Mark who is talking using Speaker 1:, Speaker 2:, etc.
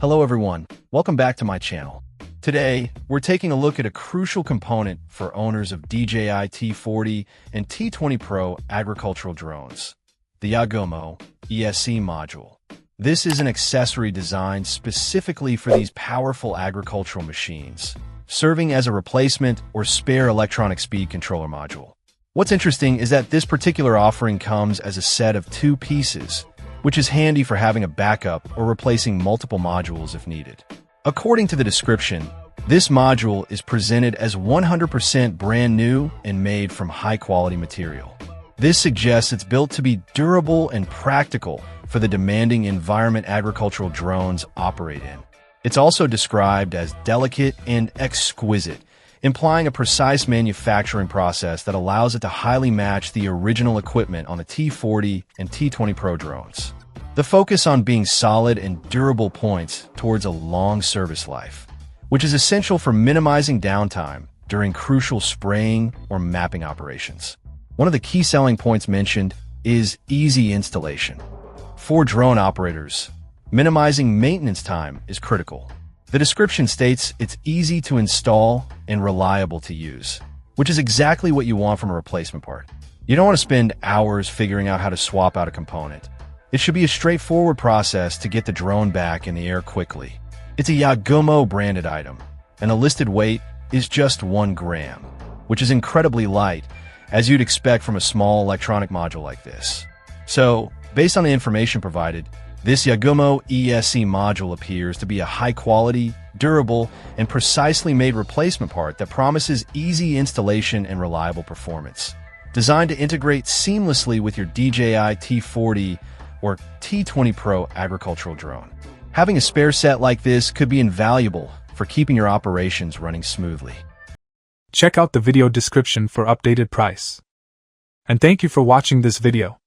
Speaker 1: Hello everyone, welcome back to my channel. Today, we're taking a look at a crucial component for owners of DJI T40 and T20Pro agricultural drones, the YAGUMO ESC module. This is an accessory designed specifically for these powerful agricultural machines, serving as a replacement or spare electronic speed controller module. What's interesting is that this particular offering comes as a set of two pieces, which is handy for having a backup or replacing multiple modules if needed. According to the description, this module is presented as 100% brand new and made from high-quality material. This suggests it's built to be durable and practical for the demanding environment agricultural drones operate in. It's also described as delicate and exquisite, implying a precise manufacturing process that allows it to highly match the original equipment on the T40 and T20Pro drones. The focus on being solid and durable points towards a long service life, which is essential for minimizing downtime during crucial spraying or mapping operations. One of the key selling points mentioned is easy installation. For drone operators, minimizing maintenance time is critical. The description states it's easy to install and reliable to use, which is exactly what you want from a replacement part. You don't want to spend hours figuring out how to swap out a component. It should be a straightforward process to get the drone back in the air quickly. It's a YAGUMO branded item, and the listed weight is just 1 gram, which is incredibly light, as you'd expect from a small electronic module like this. So, based on the information provided, this YAGUMO ESC module appears to be a high-quality, durable, and precisely made replacement part that promises easy installation and reliable performance. Designed to integrate seamlessly with your DJI T40 or T20Pro agricultural drone. Having a spare set like this could be invaluable for keeping your operations running smoothly.
Speaker 2: Check out the video description for updated price. And thank you for watching this video.